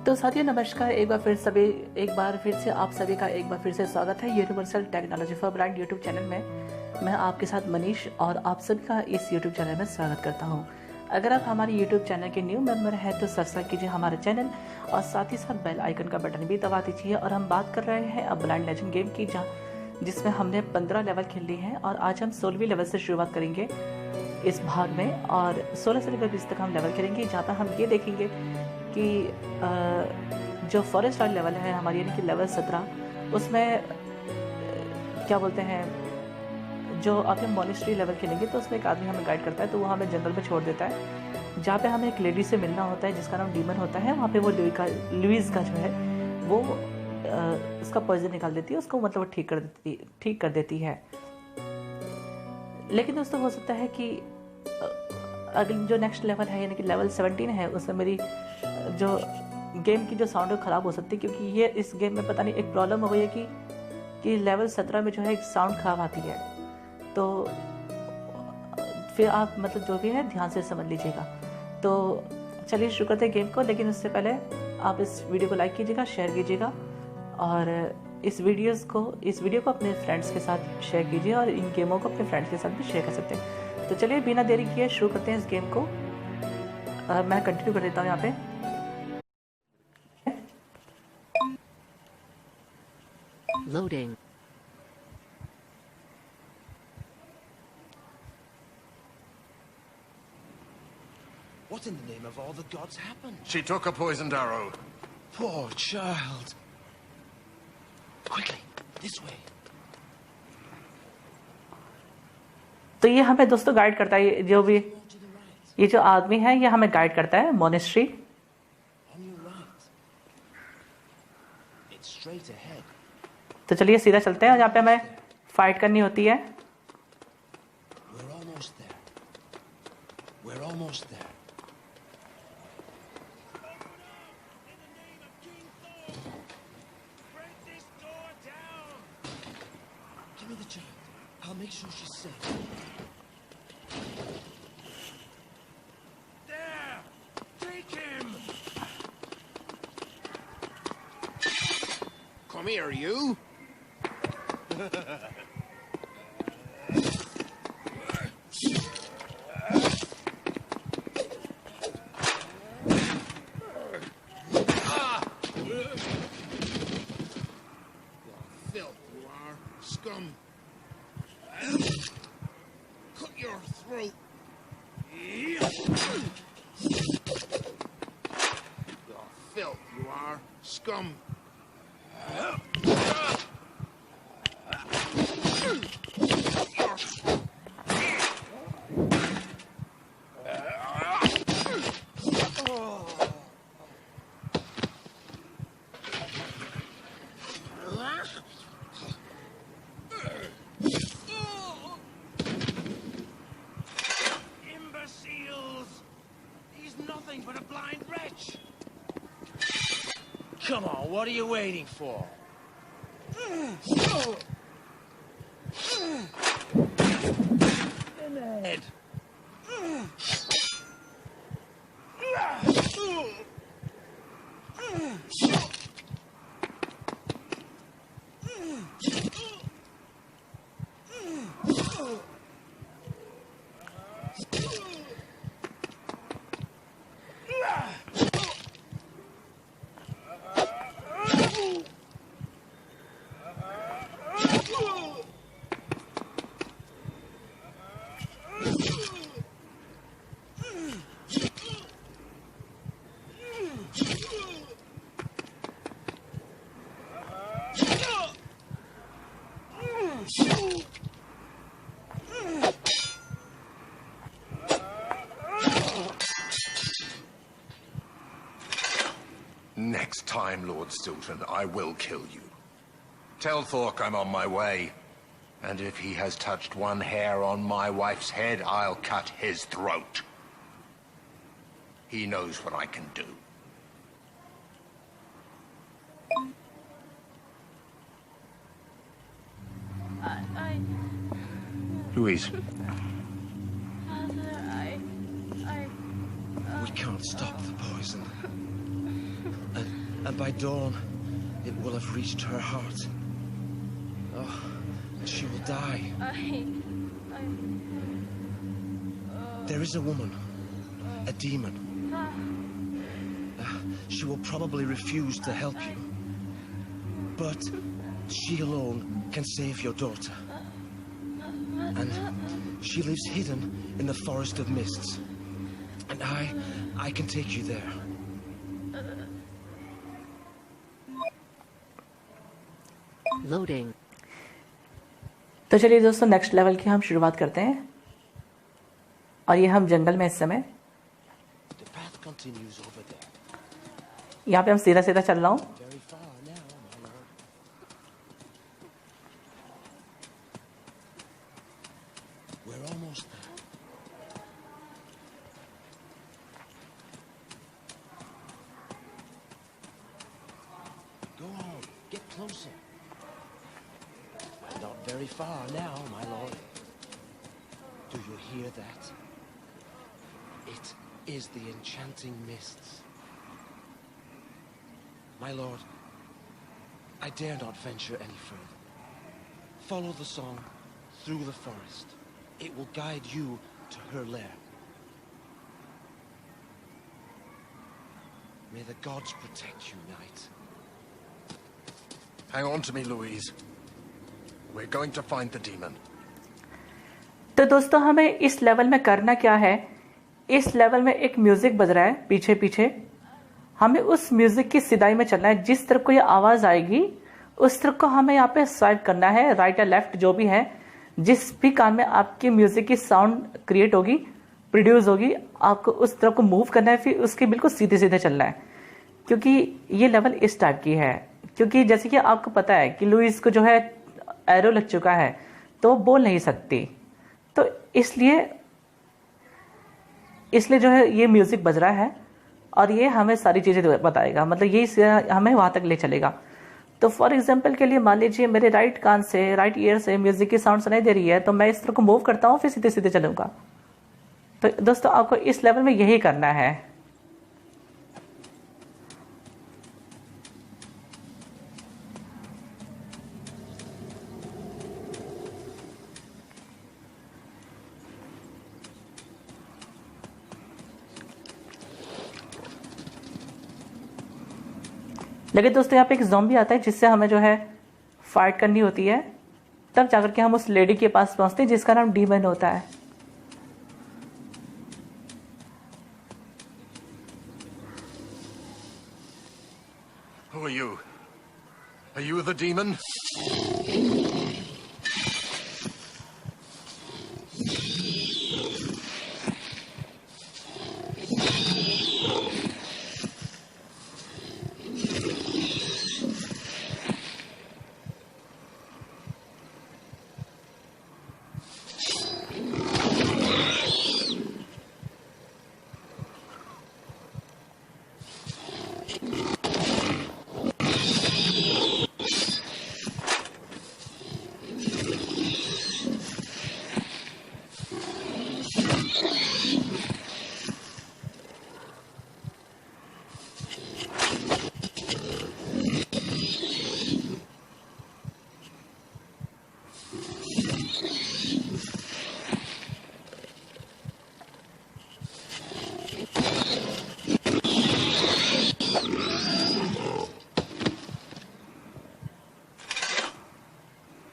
तो साथियों नमस्कार, एक बार फिर से आप सभी का एक बार फिर से स्वागत है universal technology for blind YouTube channel में। मैं आपके साथ मनीष और आप सभी का इस यूट्यूब चैनल में स्वागत करता हूं। अगर आप हमारे यूट्यूब चैनल के न्यू मेंबर हैं तो सब्सक्राइब कीजिए हमारे चैनल और साथ ही साथ बेल आइकन का बटन भी दबा दीजिए। और हम बात कर रहे हैं अब ब्लाइंड लेजेंड गेम की, जिसमें हमने 15 लेवल खेल लिए हैं और आज हम 16वीं लेवल से शुरुआत करेंगे इस भाग में और 16 से लेकर 20 तक हम लेवल करेंगे, जहाँ पर हम ये देखेंगे कि जो फॉरेस्ट वाला लेवल है हमारी, यानी कि लेवल 17, उसमें क्या बोलते हैं, जो अब हम मॉनेस्ट्री लेवल खेलेंगे तो उसमें एक आदमी हमें गाइड करता है, तो वो हमें जंगल में छोड़ देता है, जहाँ पे हमें एक लेडी से मिलना होता है जिसका नाम डीमन होता है। वहाँ पे वो लुइस का जो है वो उसका पॉइजन निकाल देती है, उसको मतलब ठीक कर देती है। लेकिन दोस्तों हो सकता है कि अगले जो नेक्स्ट लेवल है यानी कि लेवल 17 है, उसमें मेरी जो गेम की जो साउंड है ख़राब हो सकती है, क्योंकि ये इस गेम में पता नहीं एक प्रॉब्लम हो गई है कि लेवल 17 में जो है एक साउंड ख़राब आती है। तो फिर आप मतलब जो भी है ध्यान से समझ लीजिएगा। तो चलिए शुरू करते हैं गेम को, लेकिन उससे पहले आप इस वीडियो को लाइक कीजिएगा, शेयर कीजिएगा और इस वीडियो को अपने फ्रेंड्स के साथ शेयर कीजिए और इन गेमों को अपने फ्रेंड्स के साथ भी शेयर कर सकते हैं। तो चलिए बिना देरी किए शुरू करते हैं इस गेम को। मैं कंटिन्यू कर देता हूँ यहाँ पे। Loading. What in the name of all the gods happened? She took a poisoned arrow. Poor child. Quickly, this way. तो ये हमें दोस्तों गाइड करता है, जो भी ये जो आदमी है ये हमें गाइड करता है monastery. On your right. It's straight ahead. तो चलिए सीधा चलते हैं, जहाँ पे हमें फाइट करनी होती है। We're almost there. We're almost there. Give me the child. I'll make sure she's safe. There! Take him! Come here, you! Filth, you are. Scum. Cut your throat. You're filth, you are. Scum. Imbeciles! He's nothing but a blind wretch. Come on, what are you waiting for? In the head. Next time, Lord Stilton, I will kill you. Tell Thork I'm on my way. And if he has touched one hair on my wife's head, I'll cut his throat. He knows what I can do. Louise. We can't stop the poison. And by dawn, it will have reached her heart. Oh, and she will die. There is a woman, a demon. She will probably refuse to help you. But she alone can save your daughter. And she lives hidden in the Forest of Mists. And I can take you there. Loading. तो चलिए दोस्तों, next level की हम शुरुआत करते हैं। और ये हम जंगल में इस समय, The path continues over there. यहाँ पे हम सीधा सीधा चल रहा हूँ। Very far now, my lord. We're almost there. Go on, get closer. Not very far now, my lord. Do you hear that? It is the enchanting mists. My lord, I dare not venture any further. Follow the song through the forest. It will guide you to her lair. May the gods protect you, knight. Hang on to me, Louise. We're going to find the demon. तो दोस्तों, हमें इस level में करना क्या है? इस level में एक म्यूजिक बज रहा है पीछे पीछे। हमें उस म्यूजिक की सिदाई में चलना है। जिस तरफ को ये आवाज आएगी उस तरफ को हमें यहाँ पे स्वाइप करना है, राइट या लेफ्ट जो भी है। जिस भी कान में आपकी म्यूजिक की साउंड क्रिएट होगी, प्रोड्यूस होगी, आपको उस तरफ को मूव करना है, फिर उसके बिल्कुल सीधे सीधे चलना है। क्योंकि ये लेवल इस टाइप की है। क्योंकि जैसे कि आपको पता है कि लुइस को जो है एरो लग चुका है, तो वो बोल नहीं सकती। तो इसलिए जो है ये म्यूजिक बज रहा है और ये हमें सारी चीजें बताएगा, मतलब ये हमें वहां तक ले चलेगा। तो फॉर एग्जांपल के लिए मान लीजिए मेरे राइट कान से, राइट ईयर से म्यूजिक की साउंड सुनाई दे रही है, तो मैं इस तरह को मूव करता हूँ, फिर सीधे सीधे चलूंगा। तो दोस्तों, आपको इस लेवल में यही करना है। लेकिन दोस्तों, यहाँ पे एक ज़ॉम्बी आता है जिससे हमें जो है फाइट करनी होती है। तब जाकर के हम उस लेडी के पास पहुंचते हैं जिसका नाम डीमन होता है। Who are you? Are you the demon?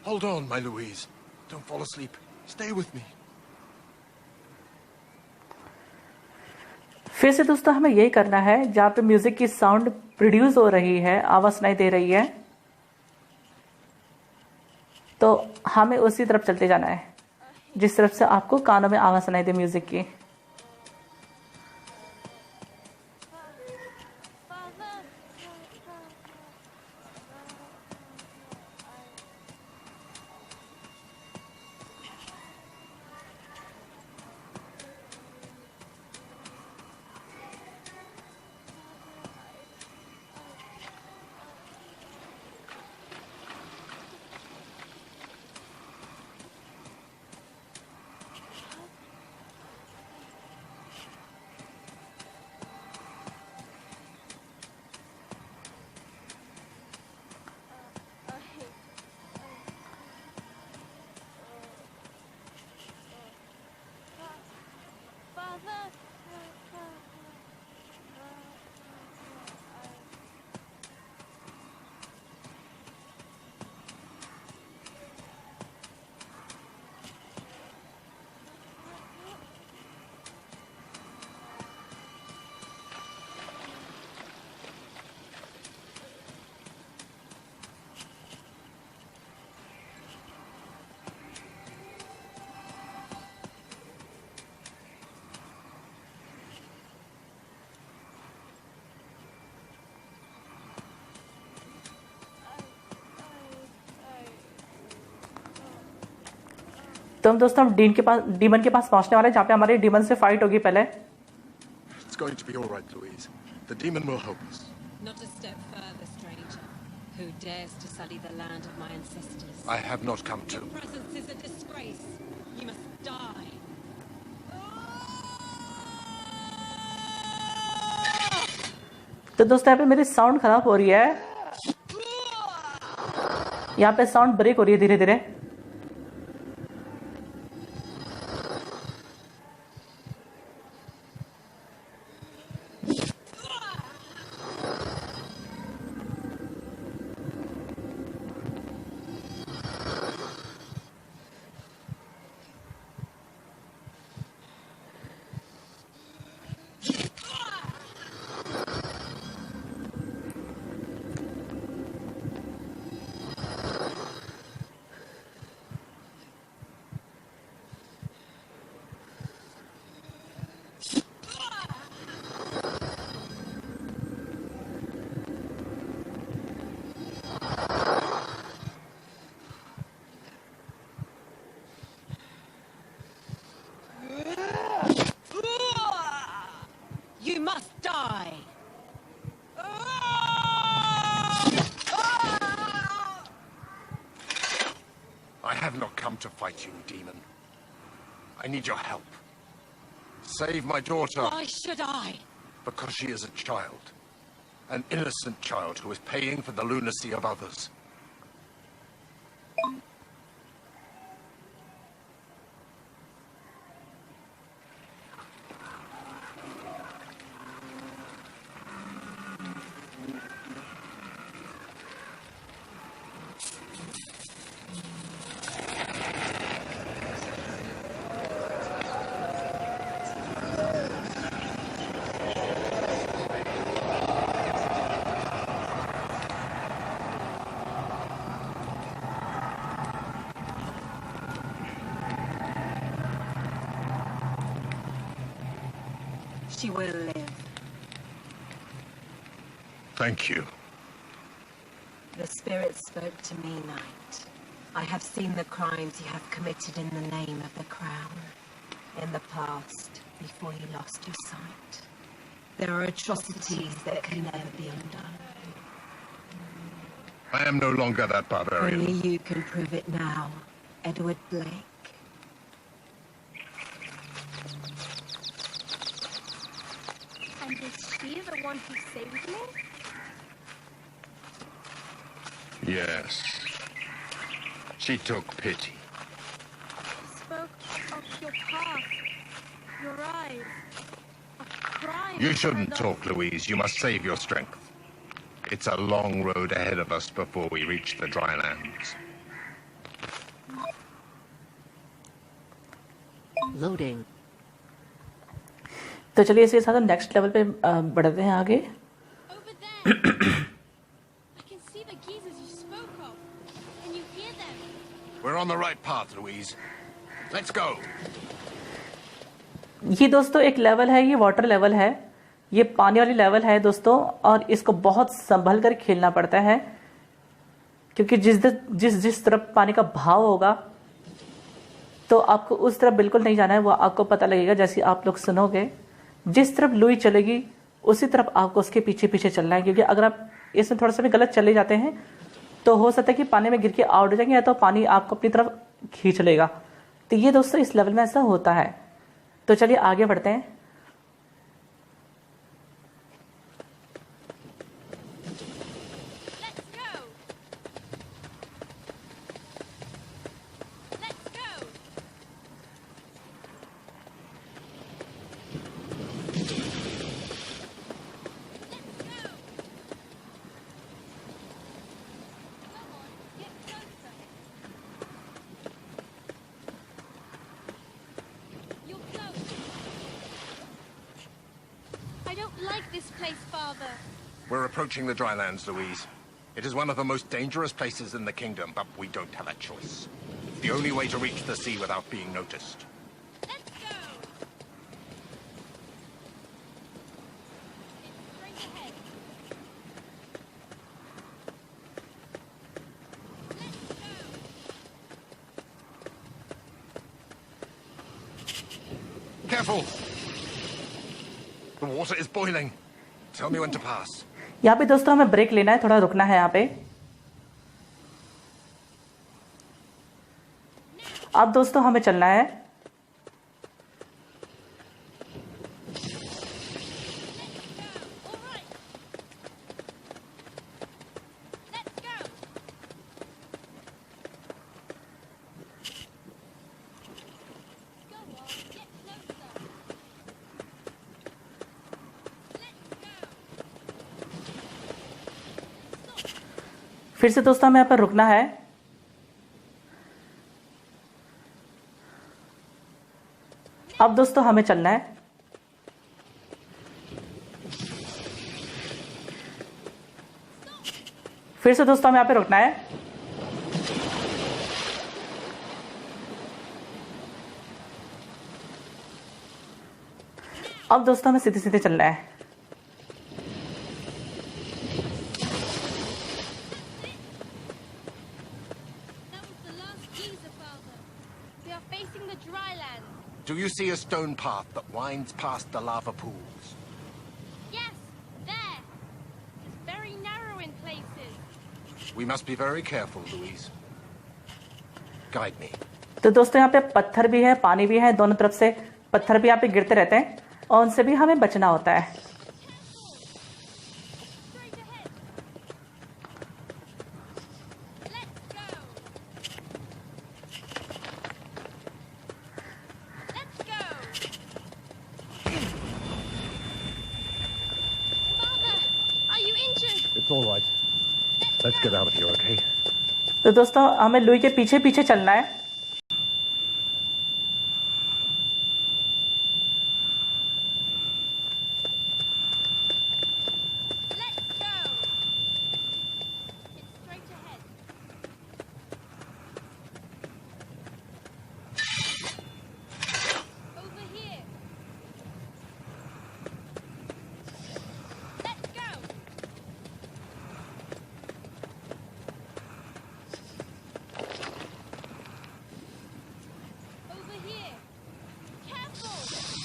Hold on, my Louise. Don't fall asleep. Stay with me. फिर से दोस्तों, हमें यही करना है। जहाँ पे म्यूजिक की साउंड प्रोड्यूस हो रही है, आवाज सुनाई दे रही है, तो हमें उसी तरफ चलते जाना है जिस तरफ से आपको कानों में आवाज सुनाई दे म्यूजिक की। तो हम दोस्तों हम डीमन के पास पहुंचने वाले हैं, जहाँ पे हमारे डीमन से फाइट होगी पहले। It's going to be all right, Louise. The demon will help us. Not a step further, stranger. Who dares to sully the land of my ancestors? I have not come to. Your presence is a disgrace. You must die. तो दोस्तों यहाँ पे मेरी sound खराब हो रही है, यहाँ पे साउंड ब्रेक हो रही है धीरे धीरे। You must die. I have not come to fight you, demon. I need your help. Save my daughter. Why should I? Because she is a child. An innocent child who is paying for the lunacy of others. She will live. Thank you. The spirit spoke to me, Knight. I have seen the crimes you have committed in the name of the Crown. In the past, before you lost your sight. There are atrocities that can never be undone. I am no longer that barbarian. Only you can prove it now, Edward Blake. And is she the one who saved me? Yes. She took pity. She spoke of your past, your eyes, of crime. You shouldn't and talk, Louise. You must save your strength. It's a long road ahead of us before we reach the dry lands. Loading. तो चलिए इसके साथ हम next level पे बढ़ते हैं आगे। Over there. I can see the geezers you spoke of. Can you hear them? We're on the right path, Louise. Let's go. ये दोस्तों एक लेवल है, ये वाटर लेवल है, ये पानी वाली लेवल है दोस्तों, और इसको बहुत संभल कर खेलना पड़ता है, क्योंकि जिस तरफ पानी का भाव होगा तो आपको उस तरफ बिल्कुल नहीं जाना है, वो आपको पता लगेगा। जैसे आप लोग सुनोगे, जिस तरफ लुई चलेगी उसी तरफ आपको उसके पीछे पीछे चलना है, क्योंकि अगर आप इसमें थोड़ा सा भी गलत चले जाते हैं तो हो सकता है कि पानी में गिर के आउट हो जाएंगे, या तो पानी आपको अपनी तरफ खींच लेगा। तो ये दोस्तों इस लेवल में ऐसा होता है। तो चलिए आगे बढ़ते हैं। Let's go. Let's go. like this place, Father. We're approaching the drylands, Louise. It is one of the most dangerous places in the kingdom, but we don't have a choice. It's the only way to reach the sea without being noticed. Let's go! It's straight ahead. Let's go! Careful! The water is boiling. Tell me when to pass. यहाँ पे दोस्तों हमें break लेना है, थोड़ा रुकना है यहाँ पे। अब दोस्तों हमें चलना है। All right. Let's go! Go on, get closer. Let's go! फिर से दोस्तों हमें यहाँ पर रुकना है। अब दोस्तों हमें चलना है। फिर से दोस्तों हमें यहाँ पे रुकना है। अब दोस्तों हमें सीधे सीधे चलना है। That was the last geyser, Father. We are facing the dry land. Do you see a stone path that winds past the lava pools? Yes, there. It's very narrow in places. We must be very careful, Louise. Guide me. तो दोस्तों यहाँ पे पत्थर भी है, पानी भी है, दोनों तरफ से पत्थर भी यहाँ पे गिरते रहते हैं और उनसे भी हमें बचना होता है। Straight ahead. Let's go. Let's go. Father, are you injured? It's all right. Let's get out of here, okay? तो दोस्तों हमें लुई के पीछे पीछे चलना है। Let's go. It's straight ahead. Over here. Let's go. Over here. Careful.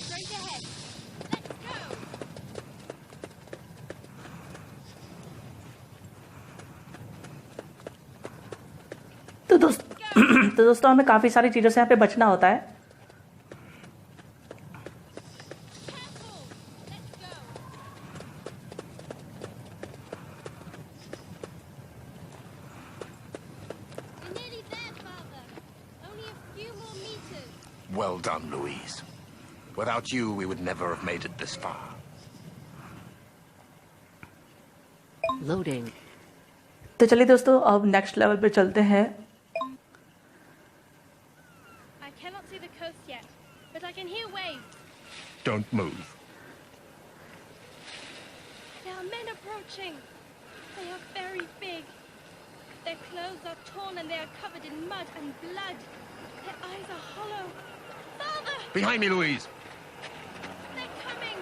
Straight ahead. Let's go. तो दोस्तों हमें काफी सारी चीजों से यहाँ पे बचना होता है। Careful. Let's go. We're nearly there, Father. Only a few more meters. Well done, Louise. Without you, we would never have made it this far. Loading. तो चलिए दोस्तों अब नेक्स्ट लेवल पे चलते हैं। I cannot see the coast yet, but I can hear waves. Don't move. There are men approaching. They are very big. Their clothes are torn and they are covered in mud and blood. Their eyes are hollow. Father! Behind me, Louise. They're coming!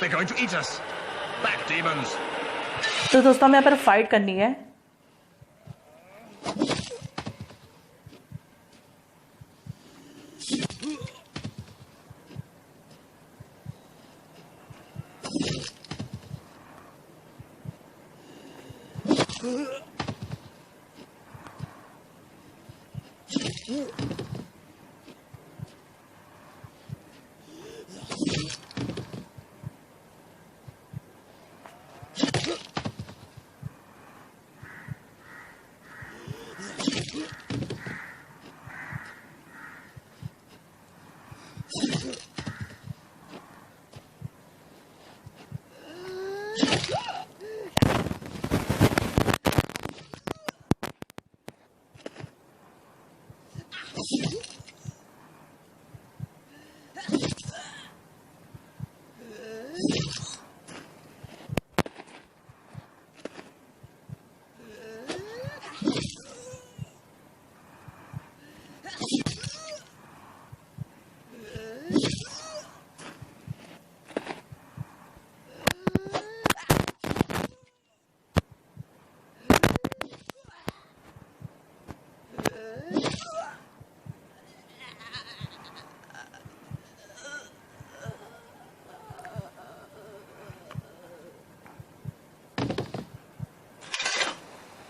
They're going to eat us. Back, demons. तो दोस्तों हमें यहाँ पर fight करनी है।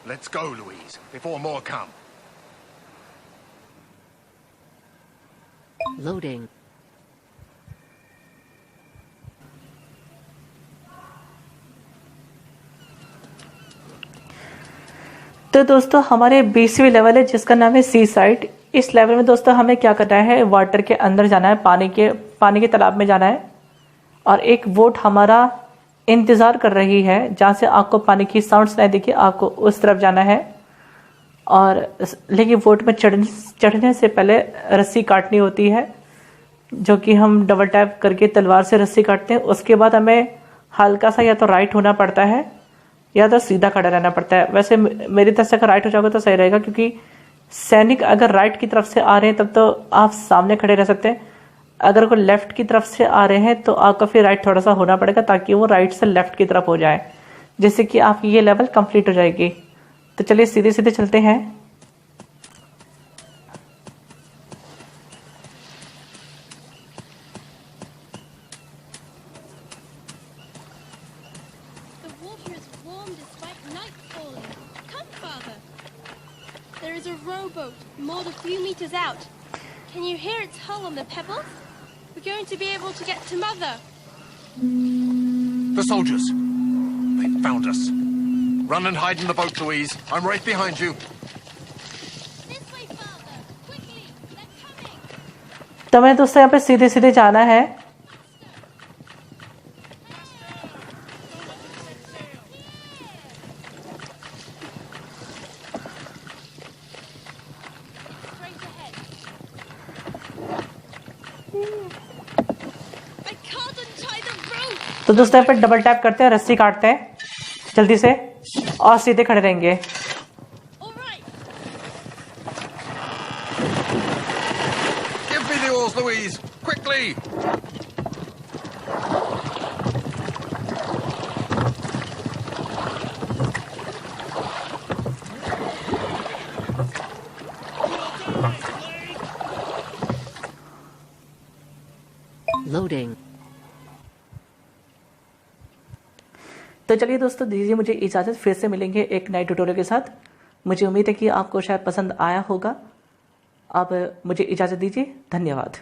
Let's go, Louise, before more come. Loading. तो दोस्तों हमारे 20वीं लेवल है जिसका नाम है सी साइड। इस लेवल में दोस्तों हमें क्या करना है, वाटर के अंदर जाना है, पानी के तालाब में जाना है और एक बोट हमारा इंतजार कर रही है। जहाँ से आपको पानी की साउंड सुनाई देगी आपको उस तरफ जाना है। और लेकिन बोट में चढ़ने से पहले रस्सी काटनी होती है, जो कि हम डबल टैप करके तलवार से रस्सी काटते हैं। उसके बाद हमें हल्का सा या तो राइट होना पड़ता है या तो सीधा खड़ा रहना पड़ता है। वैसे मेरी तरफ से अगर राइट हो जाओगे तो सही रहेगा, क्योंकि सैनिक अगर राइट की तरफ से आ रहे हैं तब तो आप सामने खड़े रह सकते हैं। अगर कोई लेफ्ट की तरफ से आ रहे हैं तो आपको फिर राइट थोड़ा सा होना पड़ेगा ताकि वो राइट से लेफ्ट की तरफ हो जाए, जिससे कि आपकी ये लेवल कंप्लीट हो जाएगी। तो चलिए सीधे सीधे चलते हैं। The water is warm despite night falling. Come, Father. There is a rowboat moored a few meters out. Can you hear its hull on the pebbles? We're going to be able to get to Mother. The soldiers. They found us. Run and hide in the boat, Louise. I'm right behind you. This way, Father. Quickly. They're coming. तो मैं दोस्तों यहाँ पे सीधे सीधे जाना है। Straight ahead. I can't untie the rope. तो दोस्तों यहाँ पे डबल टैप करते हैं, रस्सी काटते हैं जल्दी से और सीधे खड़े रहेंगे। All right. Give me the oars, Louise. Quickly. Loading. तो चलिए दोस्तों दीजिए मुझे इजाज़त, फिर से मिलेंगे एक नए ट्यूटोरियल के साथ। मुझे उम्मीद है कि आपको शायद पसंद आया होगा। अब मुझे इजाज़त दीजिए, धन्यवाद।